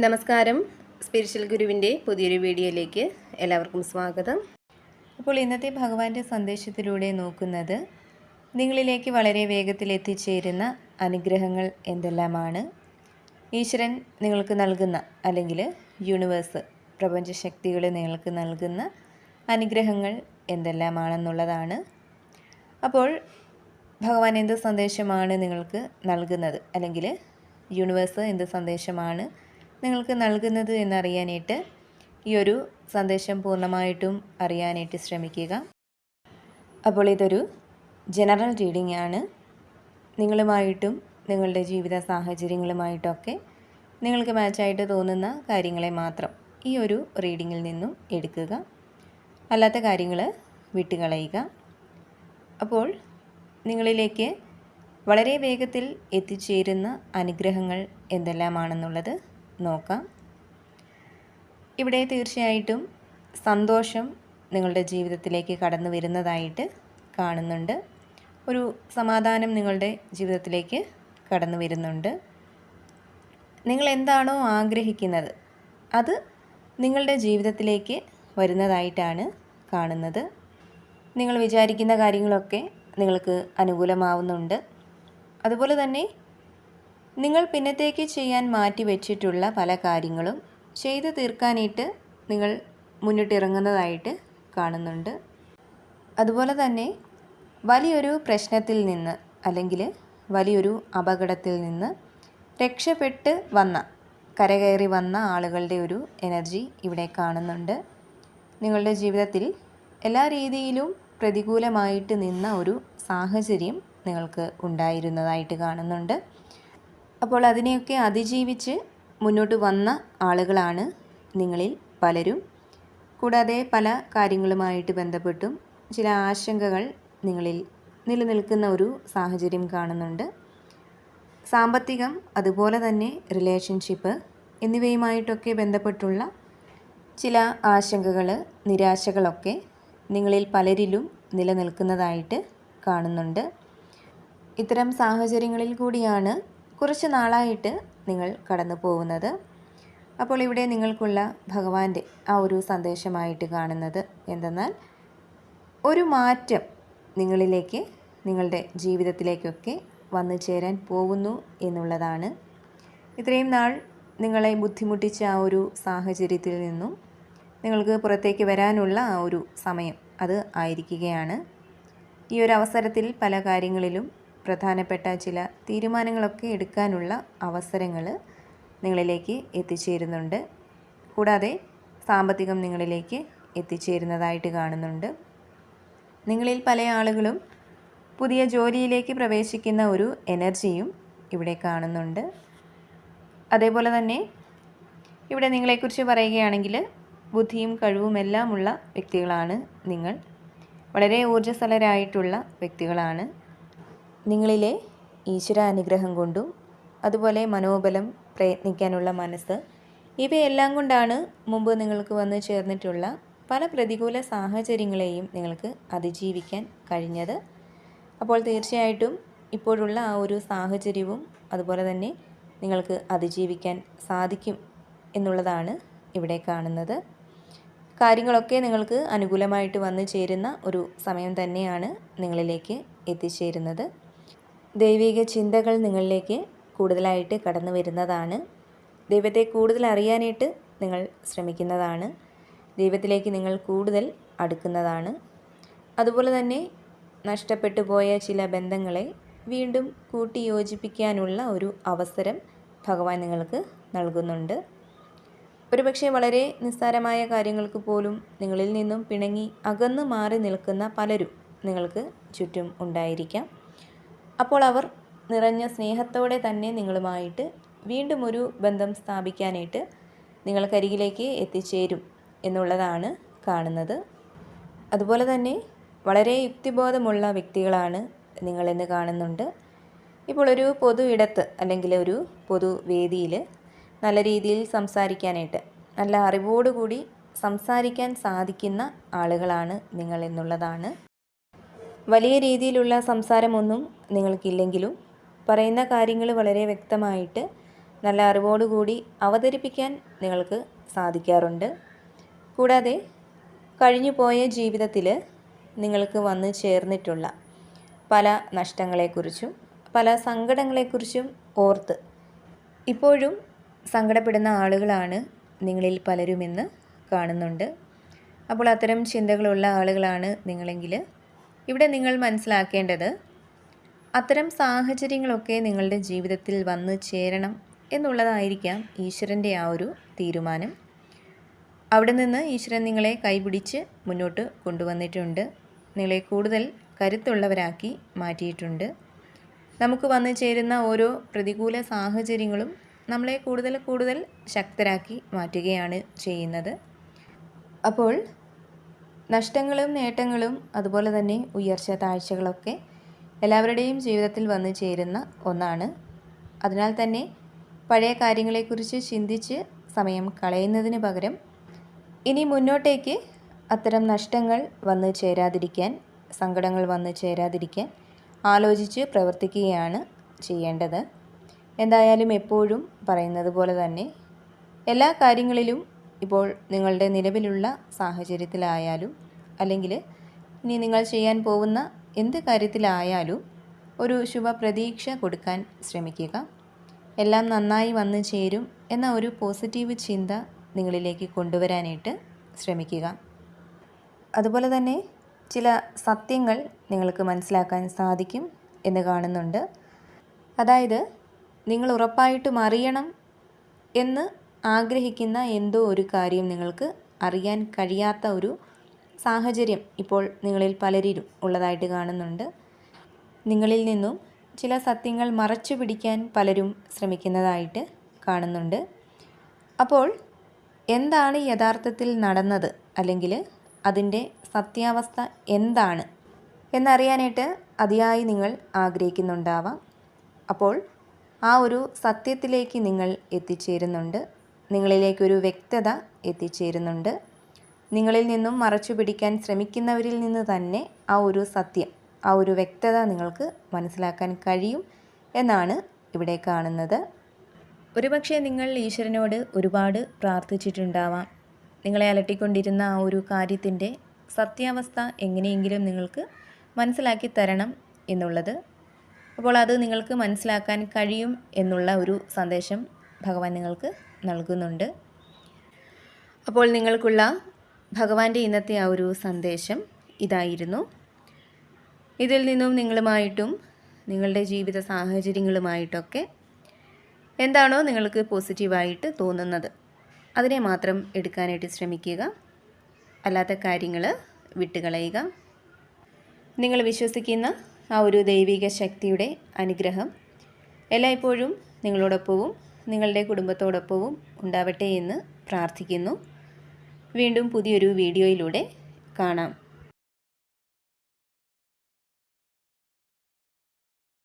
നമസ്കാരം. സ്പിരിച്വൽ ഗുരുവിൻ്റെ പുതിയൊരു വീഡിയോയിലേക്ക് എല്ലാവർക്കും സ്വാഗതം. അപ്പോൾ ഇന്നത്തെ ഭഗവാന്റെ സന്ദേശത്തിലൂടെ നോക്കുന്നത് നിങ്ങളിലേക്ക് വളരെ വേഗത്തിൽ എത്തിച്ചേരുന്ന അനുഗ്രഹങ്ങൾ എന്തെല്ലാമാണ്, ഈശ്വരൻ നിങ്ങൾക്ക് നൽകുന്ന അല്ലെങ്കിൽ യൂണിവേഴ്സ് പ്രപഞ്ചശക്തികൾ നിങ്ങൾക്ക് നൽകുന്ന അനുഗ്രഹങ്ങൾ എന്തെല്ലാമാണെന്നുള്ളതാണ്. അപ്പോൾ ഭഗവാൻ എന്ത് സന്ദേശമാണ് നിങ്ങൾക്ക് നൽകുന്നത്, അല്ലെങ്കിൽ യൂണിവേഴ്സ് എന്ത് സന്ദേശമാണ് നിങ്ങൾക്ക് നൽകുന്നത് എന്നറിയാനായിട്ട് ഈ ഒരു സന്ദേശം പൂർണ്ണമായിട്ടും അറിയാനായിട്ട് ശ്രമിക്കുക. അപ്പോൾ ഇതൊരു ജനറൽ റീഡിംഗ് ആണ്. നിങ്ങളുമായിട്ടും നിങ്ങളുടെ ജീവിത സാഹചര്യങ്ങളുമായിട്ടൊക്കെ നിങ്ങൾക്ക് മാച്ചായിട്ട് തോന്നുന്ന കാര്യങ്ങളെ മാത്രം ഈ ഒരു റീഡിങ്ങിൽ നിന്നും എടുക്കുക, അല്ലാത്ത കാര്യങ്ങൾ വിട്ടുകളയുക. അപ്പോൾ നിങ്ങളിലേക്ക് വളരെ വേഗത്തിൽ എത്തിച്ചേരുന്ന അനുഗ്രഹങ്ങൾ എന്തെല്ലാമാണെന്നുള്ളത് നോക്കാം. ഇവിടെ തീർച്ചയായിട്ടും സന്തോഷം നിങ്ങളുടെ ജീവിതത്തിലേക്ക് കടന്നു വരുന്നതായിട്ട് കാണുന്നുണ്ട്. ഒരു സമാധാനം നിങ്ങളുടെ ജീവിതത്തിലേക്ക് കടന്നു വരുന്നുണ്ട്. നിങ്ങൾ എന്താണോ ആഗ്രഹിക്കുന്നത് അത് നിങ്ങളുടെ ജീവിതത്തിലേക്ക് വരുന്നതായിട്ടാണ് കാണുന്നത്. നിങ്ങൾ വിചാരിക്കുന്ന കാര്യങ്ങളൊക്കെ നിങ്ങൾക്ക് അനുകൂലമാവുന്നുണ്ട്. അതുപോലെ തന്നെ നിങ്ങൾ പിന്നത്തേക്ക് ചെയ്യാൻ മാറ്റി വെച്ചിട്ടുള്ള പല കാര്യങ്ങളും ചെയ്തു തീർക്കാനായിട്ട് നിങ്ങൾ മുന്നിട്ടിറങ്ങുന്നതായിട്ട് കാണുന്നുണ്ട്. അതുപോലെ തന്നെ വലിയൊരു പ്രശ്നത്തിൽ നിന്ന് അല്ലെങ്കിൽ വലിയൊരു അപകടത്തിൽ നിന്ന് രക്ഷപ്പെട്ട് കരകയറി വന്ന ആളുകളുടെ ഒരു എനർജി ഇവിടെ കാണുന്നുണ്ട്. നിങ്ങളുടെ ജീവിതത്തിൽ എല്ലാ രീതിയിലും പ്രതികൂലമായിട്ട് നിന്ന ഒരു സാഹചര്യം നിങ്ങൾക്ക് ഉണ്ടായിരുന്നതായിട്ട് കാണുന്നുണ്ട്. അപ്പോൾ അതിനെയൊക്കെ അതിജീവിച്ച് മുന്നോട്ട് വന്ന ആളുകളാണ് നിങ്ങളിൽ പലരും. കൂടാതെ പല കാര്യങ്ങളുമായിട്ട് ബന്ധപ്പെട്ടും ചില ആശങ്കകൾ നിങ്ങളിൽ നിലനിൽക്കുന്ന ഒരു സാഹചര്യം കാണുന്നുണ്ട്. സാമ്പത്തികം, അതുപോലെ തന്നെ റിലേഷൻഷിപ്പ് എന്നിവയുമായിട്ടൊക്കെ ബന്ധപ്പെട്ടുള്ള ചില ആശങ്കകൾ, നിരാശകളൊക്കെ നിങ്ങളിൽ പലരിലും നിലനിൽക്കുന്നതായിട്ട് കാണുന്നുണ്ട്. ഇത്തരം സാഹചര്യങ്ങളിൽ കൂടിയാണ് കുറച്ച് നാളായിട്ട് നിങ്ങൾ കടന്നു പോകുന്നത്. അപ്പോൾ ഇവിടെ നിങ്ങൾക്കുള്ള ഭഗവാന്റെ ആ ഒരു സന്ദേശമായിട്ട് കാണുന്നത് എന്തെന്നാൽ, ഒരു മാറ്റം നിങ്ങളിലേക്ക്, നിങ്ങളുടെ ജീവിതത്തിലേക്കൊക്കെ വന്നു ചേരാൻ പോകുന്നു എന്നുള്ളതാണ്. ഇത്രയും നാൾ നിങ്ങളെ ബുദ്ധിമുട്ടിച്ച ആ ഒരു സാഹചര്യത്തിൽ നിന്നും നിങ്ങൾക്ക് പുറത്തേക്ക് വരാനുള്ള ആ ഒരു സമയം അത് ആയിരിക്കുകയാണ്. ഈ ഒരു അവസരത്തിൽ പല കാര്യങ്ങളിലും പ്രധാനപ്പെട്ട ചില തീരുമാനങ്ങളൊക്കെ എടുക്കാനുള്ള അവസരങ്ങൾ നിങ്ങളിലേക്ക് എത്തിച്ചേരുന്നുണ്ട്. കൂടാതെ സാമ്പത്തികം നിങ്ങളിലേക്ക് എത്തിച്ചേരുന്നതായിട്ട് കാണുന്നുണ്ട്. നിങ്ങളിൽ പല ആളുകളും പുതിയ ജോലിയിലേക്ക് പ്രവേശിക്കുന്ന ഒരു എനർജിയും ഇവിടെ കാണുന്നുണ്ട്. അതേപോലെ തന്നെ ഇവിടെ നിങ്ങളെക്കുറിച്ച് പറയുകയാണെങ്കിൽ ബുദ്ധിയും കഴിവുമെല്ലാമുള്ള വ്യക്തികളാണ് നിങ്ങൾ. വളരെ ഊർജ്ജസ്വലരായിട്ടുള്ള വ്യക്തികളാണ്. നിങ്ങളിലെ ഈശ്വരാനുഗ്രഹം കൊണ്ടും അതുപോലെ മനോബലം, പ്രയത്നിക്കാനുള്ള മനസ്സ്, ഇവയെല്ലാം കൊണ്ടാണ് മുമ്പ് നിങ്ങൾക്ക് വന്നു ചേർന്നിട്ടുള്ള പല പ്രതികൂല സാഹചര്യങ്ങളെയും നിങ്ങൾക്ക് അതിജീവിക്കാൻ കഴിഞ്ഞത്. അപ്പോൾ തീർച്ചയായിട്ടും ഇപ്പോഴുള്ള ആ ഒരു സാഹചര്യവും അതുപോലെ തന്നെ നിങ്ങൾക്ക് അതിജീവിക്കാൻ സാധിക്കും എന്നുള്ളതാണ് ഇവിടെ കാണുന്നത്. കാര്യങ്ങളൊക്കെ നിങ്ങൾക്ക് അനുകൂലമായിട്ട് വന്നു ചേരുന്ന ഒരു സമയം തന്നെയാണ് നിങ്ങളിലേക്ക് എത്തിച്ചേരുന്നത്. ദൈവിക ചിന്തകൾ നിങ്ങളിലേക്ക് കൂടുതലായിട്ട് കടന്നു വരുന്നതാണ്. ദൈവത്തെ കൂടുതൽ അറിയാനായിട്ട് നിങ്ങൾ ശ്രമിക്കുന്നതാണ്. ദൈവത്തിലേക്ക് നിങ്ങൾ കൂടുതൽ അടുക്കുന്നതാണ്. അതുപോലെ തന്നെ നഷ്ടപ്പെട്ടു പോയ ചില ബന്ധങ്ങളെ വീണ്ടും കൂട്ടി യോജിപ്പിക്കാനുള്ള ഒരു അവസരം ഭഗവാൻ നിങ്ങൾക്ക് നൽകുന്നുണ്ട്. ഒരുപക്ഷെ വളരെ നിസ്സാരമായ കാര്യങ്ങൾക്ക് പോലും നിങ്ങളിൽ നിന്നും പിണങ്ങി അകന്നു മാറി നിൽക്കുന്ന പലരും നിങ്ങൾക്ക് ചുറ്റും ഉണ്ടായിരിക്കാം. അപ്പോൾ അവർ നിറഞ്ഞ സ്നേഹത്തോടെ തന്നെ നിങ്ങളുമായിട്ട് വീണ്ടും ഒരു ബന്ധം സ്ഥാപിക്കാനായിട്ട് നിങ്ങൾക്കരികിലേക്ക് എത്തിച്ചേരും എന്നുള്ളതാണ് കാണുന്നത്. അതുപോലെ തന്നെ വളരെ യുക്തിബോധമുള്ള വ്യക്തികളാണ് നിങ്ങളെന്ന് കാണുന്നുണ്ട്. ഇപ്പോൾ ഒരു പൊതു ഇടത്ത് അല്ലെങ്കിൽ ഒരു പൊതുവേദിയിൽ നല്ല രീതിയിൽ സംസാരിക്കാനായിട്ട്, നല്ല അറിവോടുകൂടി സംസാരിക്കാൻ സാധിക്കുന്ന ആളുകളാണ് നിങ്ങൾ എന്നുള്ളതാണ്. വലിയ രീതിയിലുള്ള സംസാരമൊന്നും നിങ്ങൾക്കില്ലെങ്കിലും പറയുന്ന കാര്യങ്ങൾ വളരെ വ്യക്തമായിട്ട് നല്ല അറിവോടുകൂടി അവതരിപ്പിക്കാൻ നിങ്ങൾക്ക് സാധിക്കാറുണ്ട്. കൂടാതെ കഴിഞ്ഞു പോയ ജീവിതത്തിൽ നിങ്ങൾക്ക് വന്നു ചേർന്നിട്ടുള്ള പല നഷ്ടങ്ങളെക്കുറിച്ചും പല സങ്കടങ്ങളെക്കുറിച്ചും ഓർത്ത് ഇപ്പോഴും സങ്കടപ്പെടുന്ന ആളുകളാണ് നിങ്ങളിൽ പലരുമെന്ന് കാണുന്നുണ്ട്. അപ്പോൾ അത്തരം ചിന്തകളുള്ള ആളുകളാണ് നിങ്ങളെങ്കിൽ ഇവിടെ നിങ്ങൾ മനസ്സിലാക്കേണ്ടത് അത്തരം സാഹചര്യങ്ങളൊക്കെ നിങ്ങളുടെ ജീവിതത്തിൽ വന്നു ചേരണം എന്നുള്ളതായിരിക്കാം ഈശ്വരൻ്റെ ആ ഒരു തീരുമാനം. അവിടെ നിന്ന് ഈശ്വരൻ നിങ്ങളെ കൈപിടിച്ച് മുന്നോട്ട് കൊണ്ടുവന്നിട്ടുണ്ട്. നിങ്ങളെ കൂടുതൽ കരുത്തുള്ളവരാക്കി മാറ്റിയിട്ടുണ്ട്. നമുക്ക് വന്നു ചേരുന്ന ഓരോ പ്രതികൂല സാഹചര്യങ്ങളും നമ്മളെ കൂടുതൽ ശക്തരാക്കി മാറ്റുകയാണ് ചെയ്യുന്നത്. അപ്പോൾ നഷ്ടങ്ങളും നേട്ടങ്ങളും അതുപോലെ തന്നെ ഉയർച്ച താഴ്ചകളൊക്കെ എല്ലാവരുടെയും ജീവിതത്തിൽ വന്നു ചേരുന്ന ഒന്നാണ്. അതിനാൽ തന്നെ പഴയ കാര്യങ്ങളെക്കുറിച്ച് ചിന്തിച്ച് സമയം കളയുന്നതിന് പകരം ഇനി മുന്നോട്ടേക്ക് അത്തരം നഷ്ടങ്ങൾ വന്നു ചേരാതിരിക്കാൻ, സങ്കടങ്ങൾ വന്നു ചേരാതിരിക്കാൻ ആലോചിച്ച് പ്രവർത്തിക്കുകയാണ് ചെയ്യേണ്ടത്. എന്തായാലും എപ്പോഴും പറയുന്നത് പോലെ തന്നെ എല്ലാ കാര്യങ്ങളിലും ഇപ്പോൾ നിങ്ങളുടെ നിലവിലുള്ള സാഹചര്യത്തിലായാലും അല്ലെങ്കിൽ ഇനി നിങ്ങൾ ചെയ്യാൻ പോകുന്ന എന്ത് കാര്യത്തിലായാലും ഒരു ശുഭപ്രതീക്ഷ കൊടുക്കാൻ ശ്രമിക്കുക. എല്ലാം നന്നായി വന്നു ചേരും എന്ന ഒരു പോസിറ്റീവ് ചിന്ത നിങ്ങളിലേക്ക് കൊണ്ടുവരാനായിട്ട് ശ്രമിക്കുക. അതുപോലെ തന്നെ ചില സത്യങ്ങൾ നിങ്ങൾക്ക് മനസ്സിലാക്കാൻ സാധിക്കും എന്ന് കാണുന്നുണ്ട്. അതായത് നിങ്ങൾ ഉറപ്പായിട്ടും അറിയണം എന്ന് ആഗ്രഹിക്കുന്ന എന്തോ ഒരു കാര്യം നിങ്ങൾക്ക് അറിയാൻ കഴിയാത്ത ഒരു സാഹചര്യം ഇപ്പോൾ നിങ്ങളിൽ പലരിലും ഉള്ളതായിട്ട് കാണുന്നുണ്ട്. നിങ്ങളിൽ നിന്നും ചില സത്യങ്ങൾ മറച്ചു പിടിക്കാൻ പലരും ശ്രമിക്കുന്നതായിട്ട് കാണുന്നുണ്ട്. അപ്പോൾ എന്താണ് യഥാർത്ഥത്തിൽ നടന്നത്, അല്ലെങ്കിൽ അതിൻ്റെ സത്യാവസ്ഥ എന്താണ് എന്നറിയാനായിട്ട് അതിയായി നിങ്ങൾ ആഗ്രഹിക്കുന്നുണ്ടാവാം. അപ്പോൾ ആ ഒരു സത്യത്തിലേക്ക് നിങ്ങൾ എത്തിച്ചേരുന്നുണ്ട്. നിങ്ങളിലേക്കൊരു വ്യക്തത എത്തിച്ചേരുന്നുണ്ട്. നിങ്ങളിൽ നിന്നും മറച്ചു പിടിക്കാൻ ശ്രമിക്കുന്നവരിൽ നിന്ന് തന്നെ ആ ഒരു സത്യം, ആ ഒരു വ്യക്തത നിങ്ങൾക്ക് മനസ്സിലാക്കാൻ കഴിയും എന്നാണ് ഇവിടെ കാണുന്നത്. ഒരുപക്ഷെ നിങ്ങൾ ഈശ്വരനോട് ഒരുപാട് പ്രാർത്ഥിച്ചിട്ടുണ്ടാവാം. നിങ്ങളെ അലട്ടിക്കൊണ്ടിരുന്ന ആ ഒരു കാര്യത്തിൻ്റെ സത്യാവസ്ഥ എങ്ങനെയെങ്കിലും നിങ്ങൾക്ക് മനസ്സിലാക്കി തരണം എന്നുള്ളത്. അപ്പോൾ അത് നിങ്ങൾക്ക് മനസ്സിലാക്കാൻ കഴിയും എന്നുള്ള ഒരു സന്ദേശം ഭഗവാൻ നിങ്ങൾക്ക് നൽകുന്നുണ്ട്. അപ്പോൾ നിങ്ങൾക്കുള്ള ഭഗവാന്റെ ഇന്നത്തെ ആ ഒരു സന്ദേശം ഇതായിരുന്നു. ഇതിൽ നിന്നും നിങ്ങളുമായിട്ടും നിങ്ങളുടെ ജീവിത സാഹചര്യങ്ങളുമായിട്ടൊക്കെ എന്താണോ നിങ്ങൾക്ക് പോസിറ്റീവായിട്ട് തോന്നുന്നത് അതിനെ മാത്രം എടുക്കാനായിട്ട് ശ്രമിക്കുക. അല്ലാത്ത കാര്യങ്ങൾ വിട്ടുകളയുക. നിങ്ങൾ വിശ്വസിക്കുന്ന ആ ഒരു ദൈവിക ശക്തിയുടെ അനുഗ്രഹം എല്ലായ്പ്പോഴും നിങ്ങളോടൊപ്പവും നിങ്ങളുടെ കുടുംബത്തോടൊപ്പവും ഉണ്ടാവട്ടെ എന്ന് പ്രാർത്ഥിക്കുന്നു. വീണ്ടും പുതിയൊരു വീഡിയോയിലൂടെ കാണാം.